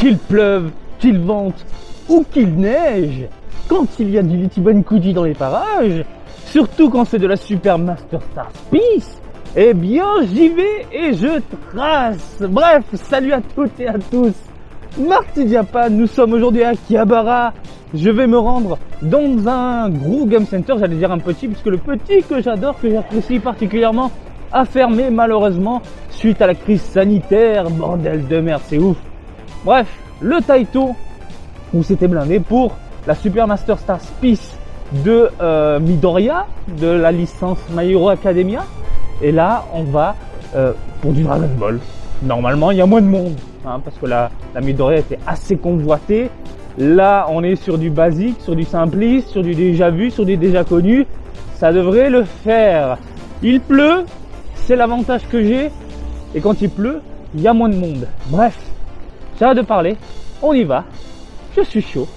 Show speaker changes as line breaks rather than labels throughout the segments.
qu'il pleuve, qu'il vente ou qu'il neige, quand il y a du Ichiban Kuji dans les parages, surtout quand c'est de la Super Master Star Peace, eh bien j'y vais et je trace. Bref, salut à toutes et à tous. Marty Japan, nous sommes aujourd'hui à Akihabara. Je vais me rendre dans un gros game center, j'allais dire un petit, puisque le petit que j'adore, que j'apprécie particulièrement, a fermé malheureusement suite à la crise sanitaire. Bordel de merde, c'est ouf. Bref, le Taito, où c'était blindé pour la Super Master Star Peace de Midoriya, de la licence My Hero Academia. Et là, on va pour du Dragon Ball. Normalement, il y a moins de monde, hein, parce que la Midoriya était assez convoitée. Là, on est sur du basique, sur du simpliste, sur du déjà vu, sur du déjà connu. Ça devrait le faire. Il pleut, c'est l'avantage que j'ai. Et quand il pleut, il y a moins de monde. Bref, j'arrête de parler. On y va. Je suis chaud.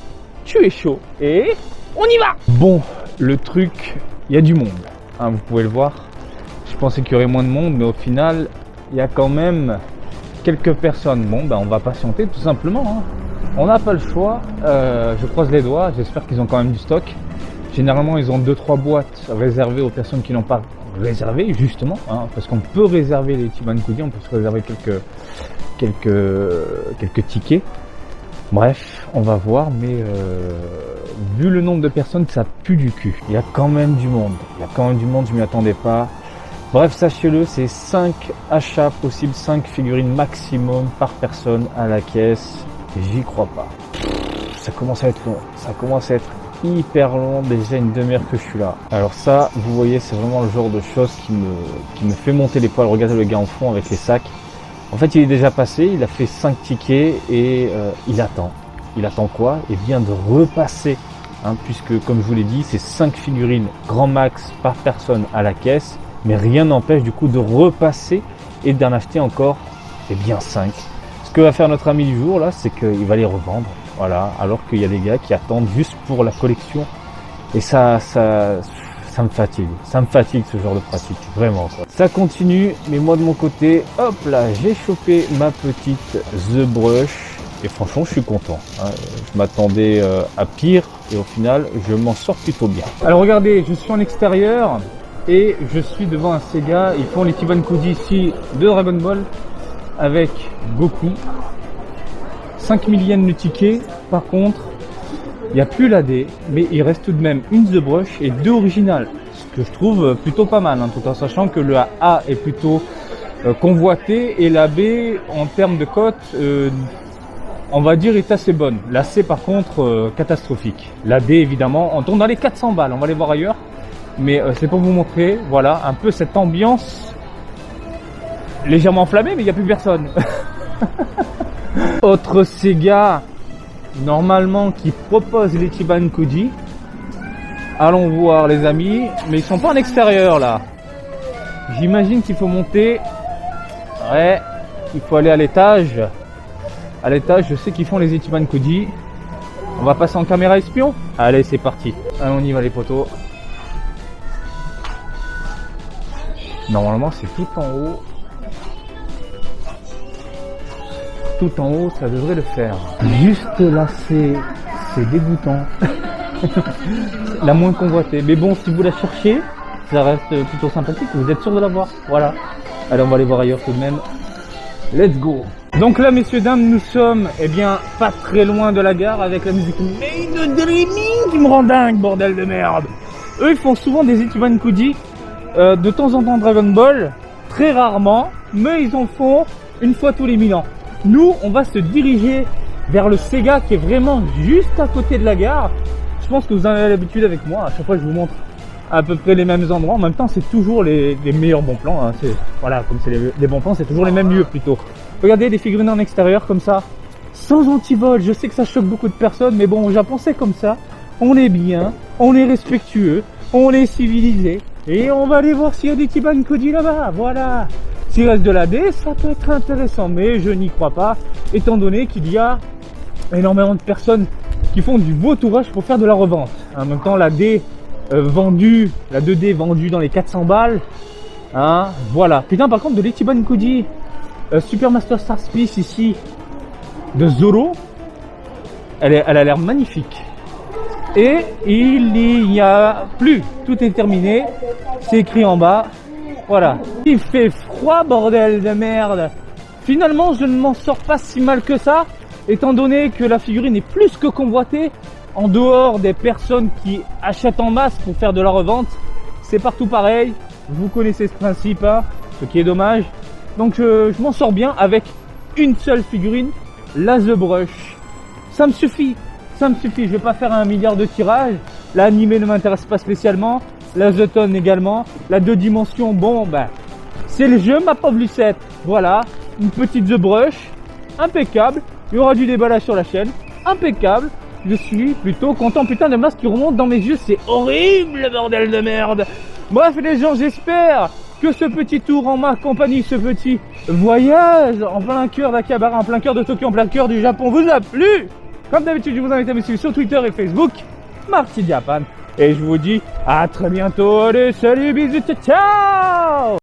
Tu es chaud. Et on y va. Bon, le truc, il y a du monde. Hein, vous pouvez le voir. Je pensais qu'il y aurait moins de monde, mais au final, il y a quand même quelques personnes. Bon, ben on va patienter tout simplement. Hein. On n'a pas le choix. Je croise les doigts. J'espère qu'ils ont quand même du stock. Généralement, ils ont 2-3 boîtes réservées aux personnes qui n'ont pas réservé, justement. Hein, parce qu'on peut réserver les Ichiban Kuji. On peut se réserver quelques tickets. Bref, on va voir. Mais vu le nombre de personnes, ça pue du cul. Il y a quand même du monde. Je m'y attendais pas. Bref, sachez-le, c'est 5 achats possibles, 5 figurines maximum par personne à la caisse. J'y crois pas. Ça commence à être long. Ça commence à être hyper long. Déjà une demi-heure que je suis là. Alors ça, vous voyez, c'est vraiment le genre de choses qui me fait monter les poils. Regardez le gars en fond avec les sacs. En fait, il est déjà passé. Il a fait 5 tickets et il attend. Il attend quoi? Et bien de repasser. Hein, puisque, comme je vous l'ai dit, c'est 5 figurines grand max par personne à la caisse. Mais rien n'empêche du coup de repasser et d'en acheter encore, et bien 5. Ce que va faire notre ami du jour là, c'est qu'il va les revendre. Voilà, alors qu'il y a des gars qui attendent juste pour la collection. Et ça me fatigue. Ça me fatigue ce genre de pratique, vraiment quoi. Ça continue, mais moi de mon côté, hop là, j'ai chopé ma petite The Brush. Et franchement, je suis content. Hein. Je m'attendais à pire et au final, je m'en sors plutôt bien. Alors regardez, je suis en extérieur. Et je suis devant un Sega, ils font les Ichiban Kuji ici de Dragon Ball avec Goku. 5000 yens le ticket, par contre, il n'y a plus l'AD, mais il reste tout de même une The Brush et 2 originales. Ce que je trouve plutôt pas mal, hein, tout en sachant que le A est plutôt convoité et la B, en termes de cote, on va dire est assez bonne. La C par contre, catastrophique. La D évidemment, on tourne dans les 400 balles, on va les voir ailleurs. Mais c'est pour vous montrer, voilà, un peu cette ambiance légèrement enflammée, mais il n'y a plus personne. Autre Sega, normalement, qui propose les Ichiban Kuji. Allons voir les amis, mais ils sont pas en extérieur là. J'imagine qu'il faut monter. Ouais, il faut aller à l'étage. À l'étage, je sais qu'ils font les Ichiban Kuji. On va passer en caméra espion. Allez, c'est parti. Allez, on y va les potos. Normalement, c'est tout en haut. Tout en haut, ça devrait le faire. Juste là, c'est dégoûtant. La moins convoitée. Mais bon, si vous la cherchez, ça reste plutôt sympathique. Vous êtes sûr de la voir. Voilà. Allez, on va aller voir ailleurs tout de même. Let's go. Donc là, messieurs, dames, nous sommes, eh bien, pas très loin de la gare avec la musique Made Dreaming qui me rend dingue, bordel de merde. Eux, ils font souvent des Ichiban Kuji. De temps en temps Dragon Ball, très rarement, mais ils en font une fois tous les 1000 ans. Nous, on va se diriger vers le Sega qui est vraiment juste à côté de la gare. Je pense que vous en avez l'habitude avec moi, à chaque fois je vous montre à peu près les mêmes endroits. En même temps, c'est toujours les meilleurs bons plans. Hein. Voilà, comme c'est les bons plans, c'est toujours les mêmes lieux plutôt. Regardez des figurines en extérieur comme ça, sans antivol. Je sais que ça choque beaucoup de personnes, mais bon, au Japon c'est comme ça. On est bien, on est respectueux, on est civilisé. Et on va aller voir s'il y a des Ichiban Kuji là-bas, voilà. S'il reste de la D, ça peut être intéressant, mais je n'y crois pas, étant donné qu'il y a énormément de personnes qui font du vautourage pour faire de la revente. En même temps, la D vendue, la 2D vendue dans les 400 balles, hein, voilà. Putain, par contre, de l'Ichiban Kuji Super Master Star Peace ici, de Zoro. Elle a l'air magnifique. Et il n'y a plus. Tout est terminé. C'est écrit en bas. Voilà. Il fait froid, bordel de merde. Finalement, je ne m'en sors pas si mal que ça, étant donné que la figurine est plus que convoitée. En dehors des personnes qui achètent en masse pour faire de la revente, c'est partout pareil. Vous connaissez ce principe, hein, ce qui est dommage. Donc je m'en sors bien avec une seule figurine, la The Brush. Ça me suffit. Je vais pas faire 1 milliard de tirages. L'animé ne m'intéresse pas spécialement. La The Tone également. La 2 dimensions, bon ben, c'est le jeu, ma pauvre Lucette. Voilà, une petite The Brush, impeccable. Il y aura du déballage sur la chaîne, impeccable. Je suis plutôt content. Putain de masque qui remonte dans mes yeux, c'est horrible, bordel de merde. Bref les gens, j'espère que ce petit tour en ma compagnie, ce petit voyage en plein cœur d'Akihabara, en plein cœur de Tokyo, en plein cœur du Japon vous a plu. Comme d'habitude, je vous invite à me suivre sur Twitter et Facebook, Marty Japan. Et je vous dis à très bientôt. Allez, salut, bisous, ciao, ciao.